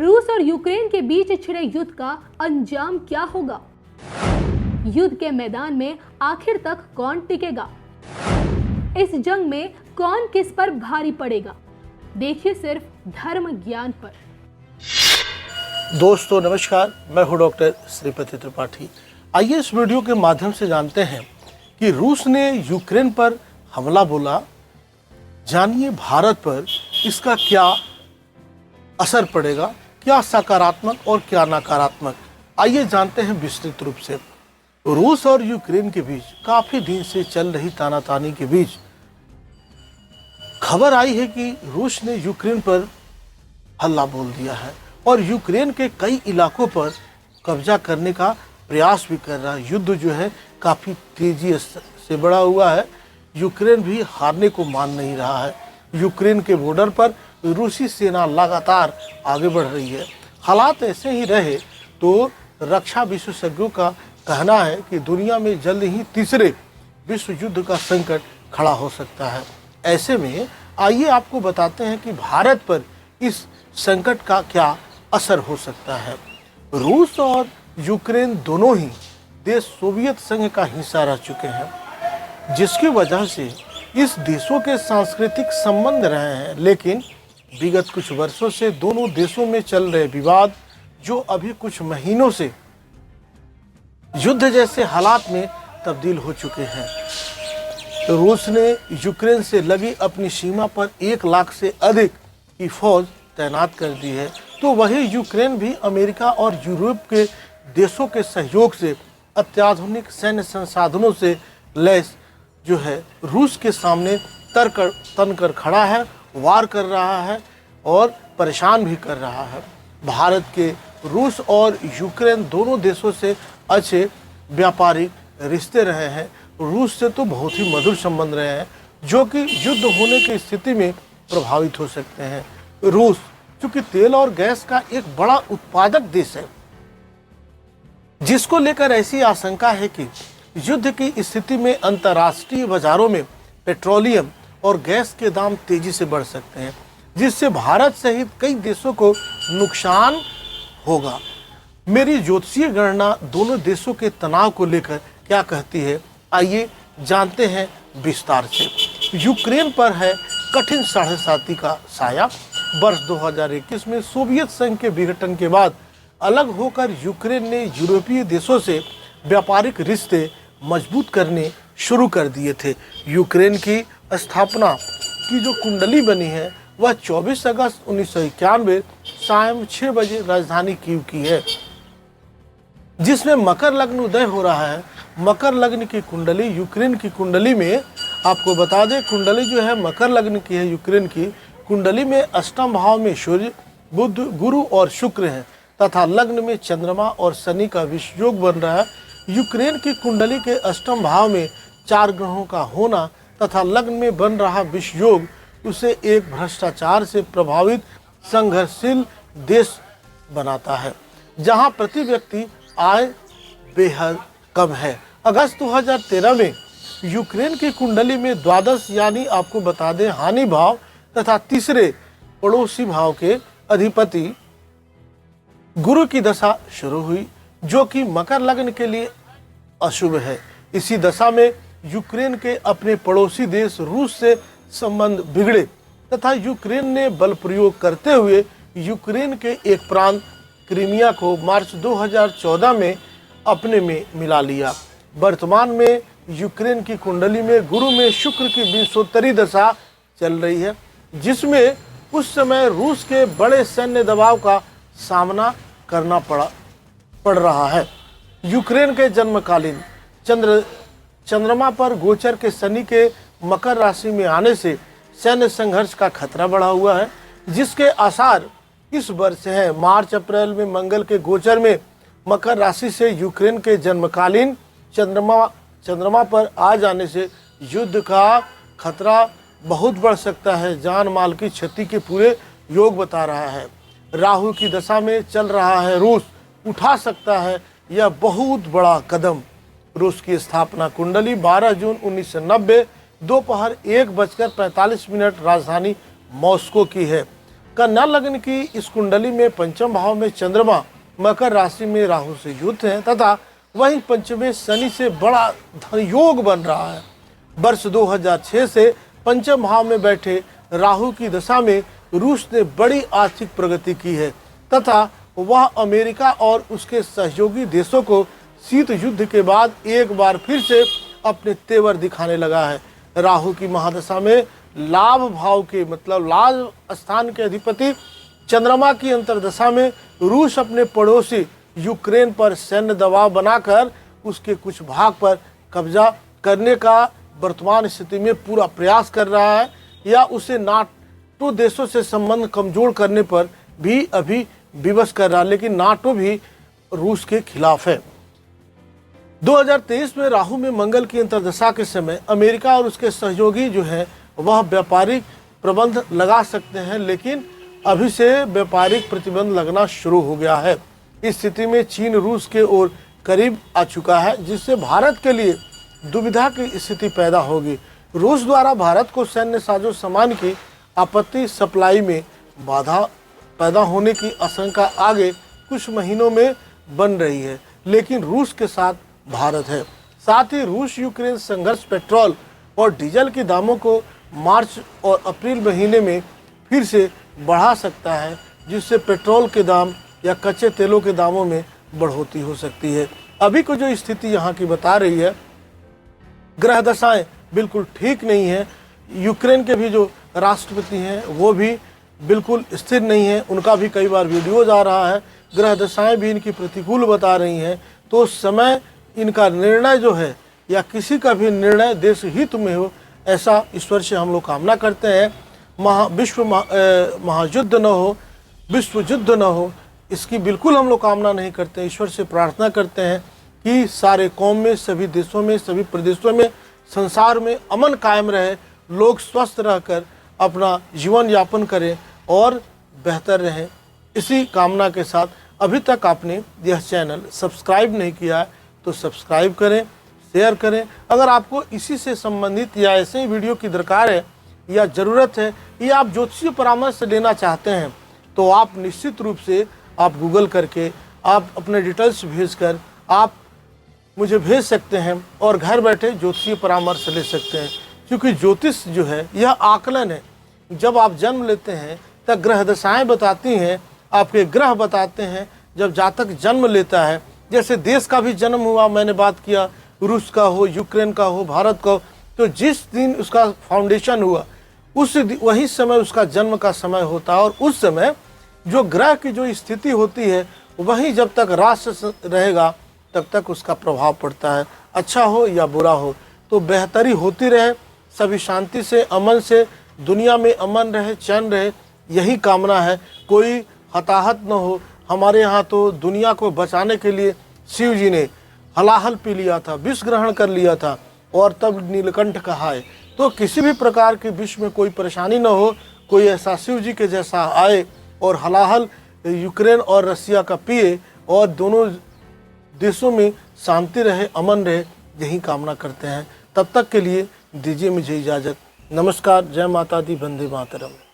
रूस और यूक्रेन के बीच छिड़े युद्ध का अंजाम क्या होगा? युद्ध के मैदान में आखिर तक कौन टिकेगा? इस जंग में कौन किस पर भारी पड़ेगा? देखिए सिर्फ धर्म ज्ञान पर। दोस्तों नमस्कार, मैं हूं डॉक्टर श्रीपति त्रिपाठी। आइए इस वीडियो के माध्यम से जानते हैं कि रूस ने यूक्रेन पर हमला बोला। जानिए भारत पर इसका क्या असर पड़ेगा, क्या सकारात्मक और क्या नकारात्मक। आइए जानते हैं विस्तृत रूप से। रूस और यूक्रेन के बीच काफी दिन से चल रही तानातानी के बीच खबर आई है कि रूस ने यूक्रेन पर हल्ला बोल दिया है और यूक्रेन के कई इलाकों पर कब्जा करने का प्रयास भी कर रहा है। युद्ध जो है काफी तेजी से बढ़ा हुआ है। यूक्रेन भी हारने को मान नहीं रहा है। यूक्रेन के बॉर्डर पर रूसी सेना लगातार आगे बढ़ रही है। हालात ऐसे ही रहे तो रक्षा विशेषज्ञों का कहना है कि दुनिया में जल्द ही तीसरे विश्व युद्ध का संकट खड़ा हो सकता है। ऐसे में आइए आपको बताते हैं कि भारत पर इस संकट का क्या असर हो सकता है। रूस और यूक्रेन दोनों ही देश सोवियत संघ का हिस्सा रह चुके हैं, जिसकी वजह से इस देशों के सांस्कृतिक संबंध रहे हैं। लेकिन विगत कुछ वर्षों से दोनों देशों में चल रहे विवाद, जो अभी कुछ महीनों से युद्ध जैसे हालात में तब्दील हो चुके हैं। रूस ने यूक्रेन से लगी अपनी सीमा पर 1 लाख से अधिक की फौज तैनात कर दी है, तो वही यूक्रेन भी अमेरिका और यूरोप के देशों के सहयोग से अत्याधुनिक सैन्य संसाधनों से लैस जो है रूस के सामने तन कर खड़ा है, वार कर रहा है और परेशान भी कर रहा है। भारत के रूस और यूक्रेन दोनों देशों से अच्छे व्यापारिक रिश्ते रहे हैं। रूस से तो बहुत ही मधुर संबंध रहे हैं, जो कि युद्ध होने की स्थिति में प्रभावित हो सकते हैं। रूस चूंकि तेल और गैस का एक बड़ा उत्पादक देश है, जिसको लेकर ऐसी आशंका है कि युद्ध की स्थिति में अंतर्राष्ट्रीय बाजारों में पेट्रोलियम और गैस के दाम तेजी से बढ़ सकते हैं, जिससे भारत सहित कई देशों को नुकसान होगा। मेरी ज्योतिषीय गणना दोनों देशों के तनाव को लेकर क्या कहती है, आइए जानते हैं विस्तार से। यूक्रेन पर है कठिन 7.5 का साया। वर्ष 2021 में सोवियत संघ के विघटन के बाद अलग होकर यूक्रेन ने यूरोपीय देशों से व्यापारिक रिश्ते मजबूत करने शुरू कर दिए थे। यूक्रेन की स्थापना की जो कुंडली बनी है वह 24 अगस्त 1991 शाम 6 बजे राजधानी कीव की है, जिसमें मकर लग्न उदय हो रहा है। मकर लग्न की कुंडली यूक्रेन की कुंडली में, आपको बता दें, कुंडली जो है मकर लग्न की है। यूक्रेन की कुंडली में अष्टम भाव में सूर्य, बुध, गुरु और शुक्र हैं तथा लग्न में चंद्रमा और शनि का विषयोग बन रहा है। यूक्रेन की कुंडली के अष्टम भाव में 4 ग्रहों का होना तथा लग्न में बन रहा विषयोग उसे एक भ्रष्टाचार से प्रभावित संघर्षशील देश बनाता है, जहां प्रति व्यक्ति आय बेहद कम है। अगस्त 2013 में यूक्रेन की कुंडली में द्वादश यानी आपको बता दें हानि भाव तथा तीसरे पड़ोसी भाव के अधिपति गुरु की दशा शुरू हुई, जो कि मकर लग्न के लिए अशुभ है। इसी दशा में यूक्रेन के अपने पड़ोसी देश रूस से संबंध बिगड़े तथा यूक्रेन ने बल प्रयोग करते हुए यूक्रेन के एक प्रांत क्रीमिया को मार्च 2014 में अपने में मिला लिया। वर्तमान में यूक्रेन की कुंडली में गुरु में शुक्र की 20वीं दशा चल रही है, जिसमें उस समय रूस के बड़े सैन्य दबाव का सामना करना पड़ रहा है। यूक्रेन के जन्मकालीन चंद्रमा पर गोचर के शनि के मकर राशि में आने से सैन्य संघर्ष का खतरा बढ़ा हुआ है, जिसके आसार इस वर्ष है। मार्च अप्रैल में मंगल के गोचर में मकर राशि से यूक्रेन के जन्मकालीन चंद्रमा पर आ जाने से युद्ध का खतरा बहुत बढ़ सकता है। जान माल की क्षति के पूरे योग बता रहा है। राहु की दशा में चल रहा है रूस, उठा सकता है यह बहुत बड़ा कदम। रूस की स्थापना कुंडली 12 जून 1990 दोपहर 1:45 राजधानी मॉस्को की है। कन्या लग्न की इस कुंडली में पंचम भाव में चंद्रमा, मकर राशि में राहु से युक्त है तथा वहीं पंचमे शनि से बड़ा धन योग बन रहा है। वर्ष 2006 से पंचम भाव में बैठे राहु की दशा में रूस ने बड़ी आर्थिक प्रगति की है तथा वह अमेरिका और उसके सहयोगी देशों को शीत युद्ध के बाद एक बार फिर से अपने तेवर दिखाने लगा है। राहु की महादशा में लाभ भाव के मतलब लाभ स्थान के अधिपति चंद्रमा की अंतर्दशा में रूस अपने पड़ोसी यूक्रेन पर सैन्य दबाव बनाकर उसके कुछ भाग पर कब्जा करने का वर्तमान स्थिति में पूरा प्रयास कर रहा है या उसे नाटो देशों से संबंध कमजोर करने पर भी अभी विवश कर रहा है, लेकिन नाटो भी रूस के खिलाफ है। 2023 में राहु में मंगल की अंतर्दशा के समय अमेरिका और उसके सहयोगी जो है वह व्यापारिक प्रबंध लगा सकते हैं, लेकिन अभी से व्यापारिक प्रतिबंध लगना शुरू हो गया है। इस स्थिति में चीन रूस के ओर करीब आ चुका है, जिससे भारत के लिए दुविधा की स्थिति पैदा होगी। रूस द्वारा भारत को सैन्य साजो सामान की आपत्ति सप्लाई में बाधा पैदा होने की आशंका आगे कुछ महीनों में बन रही है, लेकिन रूस के साथ भारत है। साथ ही रूस यूक्रेन संघर्ष पेट्रोल और डीजल के दामों को मार्च और अप्रैल महीने में फिर से बढ़ा सकता है, जिससे पेट्रोल के दाम या कच्चे तेलों के दामों में बढ़ोतरी हो सकती है। अभी को जो स्थिति यहाँ की बता रही है, ग्रह दशाएं बिल्कुल ठीक नहीं है। यूक्रेन के भी जो राष्ट्रपति हैं वो भी बिल्कुल स्थिर नहीं है, उनका भी कई बार वीडियोज आ रहा है। ग्रह दशाएं भी इनकी प्रतिकूल बता रही हैं, तो उस समय इनका निर्णय जो है या किसी का भी निर्णय देश हित में हो, ऐसा ईश्वर से हम लोग कामना करते हैं। महायुद्ध न हो, विश्व युद्ध न हो, इसकी बिल्कुल हम लोग कामना नहीं करते। ईश्वर से प्रार्थना करते हैं कि सारे कौम में, सभी देशों में, सभी प्रदेशों में, संसार में अमन कायम रहे, लोग स्वस्थ रहकर अपना जीवन यापन करें और बेहतर रहें। इसी कामना के साथ अभी तक आपने यह चैनल सब्सक्राइब नहीं किया है तो सब्सक्राइब करें, शेयर करें। अगर आपको इसी से संबंधित या ऐसे ही वीडियो की दरकार है या ज़रूरत है या आप ज्योतिषीय परामर्श लेना चाहते हैं तो आप निश्चित रूप से आप गूगल करके आप अपने डिटेल्स भेजकर आप मुझे भेज सकते हैं और घर बैठे ज्योतिषीय परामर्श ले सकते हैं। क्योंकि ज्योतिष जो है यह आकलन है। जब आप जन्म लेते हैं तब ग्रह दशाएं बताती हैं, आपके ग्रह बताते हैं। जब जातक जन्म लेता है, जैसे देश का भी जन्म हुआ, मैंने बात किया रूस का हो, यूक्रेन का हो, भारत का हो, तो जिस दिन उसका फाउंडेशन हुआ उस वही समय उसका जन्म का समय होता है और उस समय जो ग्रह की जो स्थिति होती है वही जब तक राष्ट्र रहेगा तब तक उसका प्रभाव पड़ता है, अच्छा हो या बुरा हो। तो बेहतरी होती रहे, सभी शांति से, अमन से, दुनिया में अमन रहे, चैन रहे, यही कामना है। कोई हताहत न हो। हमारे यहाँ तो दुनिया को बचाने के लिए शिव जी ने हलाहल पी लिया था, विष ग्रहण कर लिया था और तब नीलकंठ कहाए। तो किसी भी प्रकार के विश्व में कोई परेशानी न हो, कोई ऐसा शिव जी के जैसा आए और हलाहल यूक्रेन और रसिया का पिए और दोनों देशों में शांति रहे, अमन रहे, यही कामना करते हैं। तब तक के लिए दीजिए मुझे इजाज़त। नमस्कार, जय माता दी, वंदे मातरम।